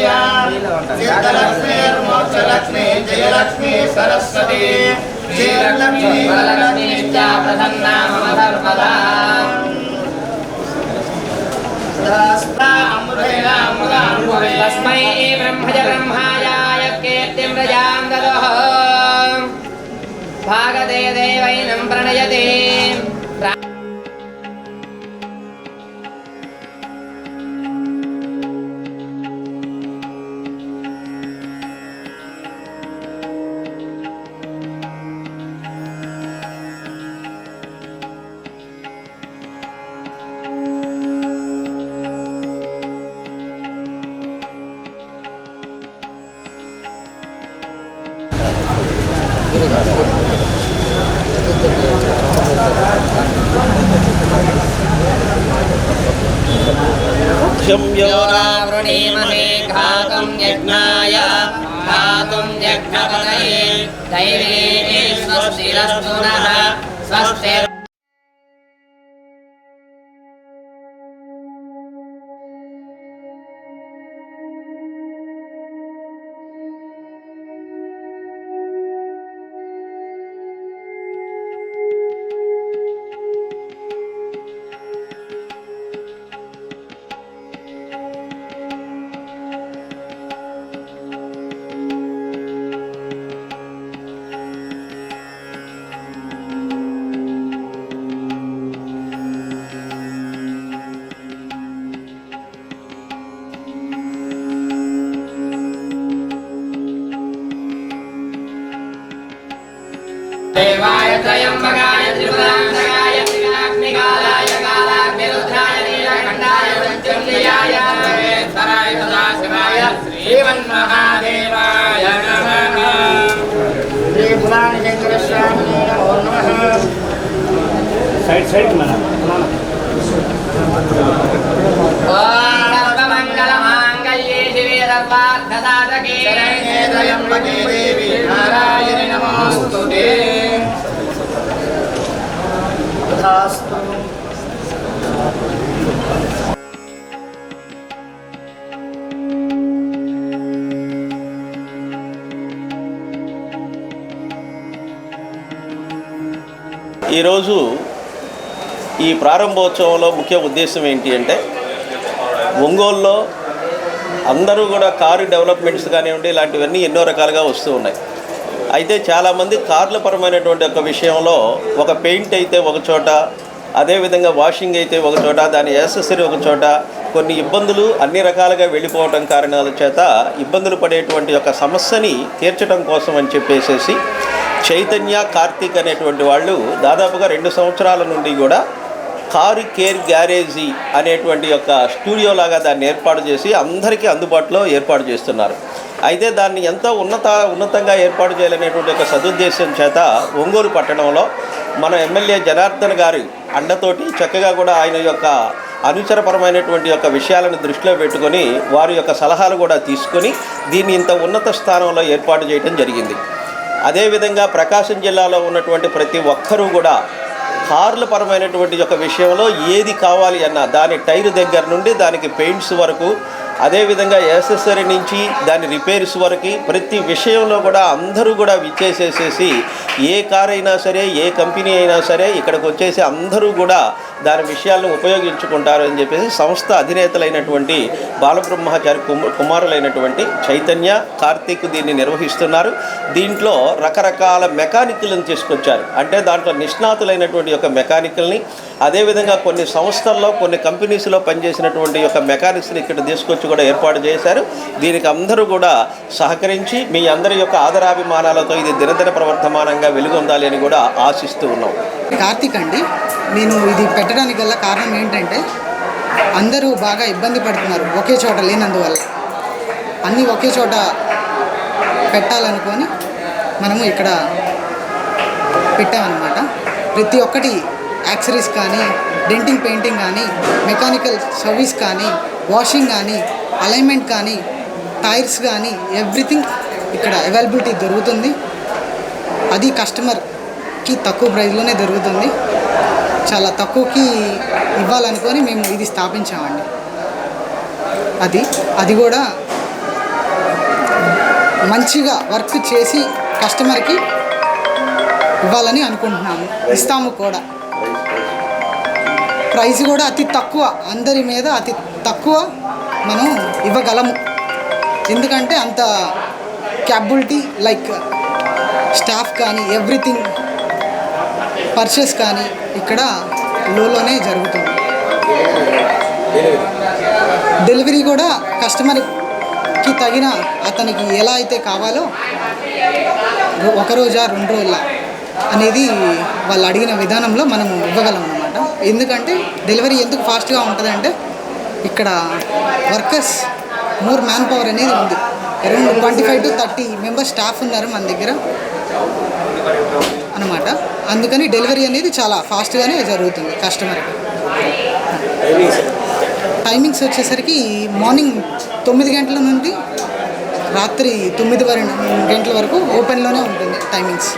सिद्धलक्ष्मी मोक्षलक्ष्मी जयलक्ष्मी सरस्वती श्रीलक्ष्मी वरलक्ष्मी च प्रसन्ना मम सर्वदा तस्मै ब्रह्मज ब्रह्माय यत्कीर्तिं प्रजां ददः भागते देवैनं प्रणयते वृणीमहे घातुं यज्ञाय घातुं यज्ञपतये दैवे स्वस्तिरस्तु नः स्वस्ति। देवाय त्रयंबकाय त्रिपुरांतकाय त्रिकाग्निकालाय कालाग्निरुद्राय नीलकंठाय मृत्युंजयाय सर्वेश्वराय सदाशिवाय श्रीमन्महादेवाय नमः। श्री पुराणशंकर स्वामिने नमो नमः। साइड मना सर्वमंगलमांगल्ये शिवे सर्वार्थसाधके शरण्ये त्र्यंबके देवी नारायणि नमोस्तुते। ఈరోజు ఈ ప్రారంభోత్సవంలో ముఖ్య ఉద్దేశం ఏంటి అంటే ఒంగోలులో అందరూ కూడా కారు డెవలప్మెంట్స్ కానివ్వండి ఇలాంటివన్నీ ఎన్నో రకాలుగా వస్తూ ఉన్నాయి. అయితే చాలామంది కార్ల పరమైనటువంటి ఒక విషయంలో ఒక పెయింట్ అయితే ఒక చోట, అదేవిధంగా వాషింగ్ అయితే ఒక చోట, దాని యాక్సెసరీ ఒక చోట, కొన్ని ఇబ్బందులు అన్ని రకాలుగా వెళ్ళిపోవటం కారణాల చేత ఇబ్బందులు పడేటువంటి ఒక సమస్యని తీర్చడం కోసం అని చెప్పేసి చైతన్య కార్తీక్ అనేటువంటి వాళ్ళు దాదాపుగా 2 సంవత్సరాల నుండి కూడా కారు కేర్ గ్యారేజీ అనేటువంటి ఒక స్టూడియో లాగా దాన్ని ఏర్పాటు చేసి అందరికీ అందుబాటులో ఏర్పాటు చేస్తున్నారు. అయితే దాన్ని ఎంతో ఉన్నతంగా ఏర్పాటు చేయాలనేటువంటి ఒక సదుద్దేశం చేత ఒంగోలు పట్టణంలో మన ఎమ్మెల్యే జనార్దన్ గారి అండతోటి చక్కగా కూడా ఆయన యొక్క అనుచరపరమైనటువంటి యొక్క విషయాలను దృష్టిలో పెట్టుకొని వారి యొక్క సలహాలు కూడా తీసుకొని దీన్ని ఇంత ఉన్నత స్థానంలో ఏర్పాటు చేయడం జరిగింది. అదేవిధంగా ప్రకాశం జిల్లాలో ఉన్నటువంటి ప్రతి ఒక్కరూ కూడా కార్ల పరమైనటువంటి యొక్క విషయంలో ఏది కావాలి అన్నా దాని టైరు దగ్గర నుండి దానికి పెయింట్స్ వరకు, అదేవిధంగా యాక్సెసరీ నుంచి దాని రిపేర్స్ వరకు ప్రతి విషయంలో కూడా అందరూ కూడా విచ్చేసేసేసి ఏ కార్ అయినా సరే ఏ కంపెనీ అయినా సరే ఇక్కడికి వచ్చేసి అందరూ కూడా దాని విషయాలను ఉపయోగించుకుంటారు అని చెప్పేసి సంస్థ అధినేతలైనటువంటి బాలబ్రహ్మచారి కుమారులైనటువంటి చైతన్య కార్తీక్ దీన్ని నిర్వహిస్తున్నారు. దీంట్లో రకరకాల మెకానికల్ని తీసుకొచ్చారు. అంటే దాంట్లో నిష్ణాతులైనటువంటి యొక్క మెకానికల్ని, అదేవిధంగా కొన్ని సంస్థల్లో కొన్ని కంపెనీస్లో పనిచేసినటువంటి యొక్క మెకానిక్స్ని ఇక్కడ తీసుకొచ్చి కూడా ఏర్పాటు చేశారు. దీనికి అందరూ కూడా సహకరించి మీ అందరి యొక్క ఆదరాభిమానాలతో ఇది దినదిన ప్రవర్ధమానంగా వెలుగొందాలి అని కూడా ఆశిస్తూ ఉన్నాం. కార్తీక్ అండి, నేను ఇది పెట్టడానికి గల కారణం ఏంటంటే అందరూ బాగా ఇబ్బంది పడుతున్నారు ఒకే చోట లేనందువల్ల. అన్నీ ఒకే చోట పెట్టాలనుకొని మనము ఇక్కడ పెట్టామన్నమాట. ప్రతి ఒక్కటి యాక్సరీస్ కానీ, డెంటింగ్ పెయింటింగ్ కానీ, మెకానికల్ సర్వీస్ కానీ, వాషింగ్ కానీ, అలైన్మెంట్ కానీ, టైర్స్ కానీ ఎవ్రీథింగ్ ఇక్కడ అవైలబిలిటీ దొరుకుతుంది. అది కస్టమర్కి తక్కువ ప్రైస్లోనే దొరుకుతుంది. చాలా తక్కువకి ఇవ్వాలనుకొని మేము ఇది స్థాపించామండి. అది కూడా మంచిగా వర్క్ చేసి కస్టమర్కి ఇవ్వాలని అనుకుంటున్నాము. ఇస్తాము కూడా. ప్రైస్ కూడా అతి తక్కువ, అందరి మీద అతి తక్కువ మనం ఇవ్వగలము. ఎందుకంటే అంత క్యాపబిలిటీ లైక్ స్టాఫ్ కానీ ఎవ్రీథింగ్ పర్చేస్ కానీ ఇక్కడ లోనే జరుగుతుంది. డెలివరీ కూడా కస్టమర్కి తగిన అతనికి ఎలా అయితే కావాలో ఒక రోజా 2 రోజుల అనేది వాళ్ళు అడిగిన విధానంలో మనం ఇవ్వగలం అన్నమాట. ఎందుకంటే డెలివరీ ఎందుకు ఫాస్ట్గా ఉంటుందంటే ఇక్కడ వర్కర్స్ మోర్ మ్యాన్ పవర్ అనేది ఉంది. అరౌండ్ 25 to 30 మెంబర్స్ స్టాఫ్ ఉన్నారు మన దగ్గర అన్నమాట. అందుకని డెలివరీ అనేది చాలా ఫాస్ట్గానే జరుగుతుంది కస్టమర్కి. టైమింగ్స్ వచ్చేసరికి మార్నింగ్ 9 గంటల నుండి రాత్రి 9 గంటల వరకు ఓపెన్లోనే ఉంటుంది టైమింగ్స్.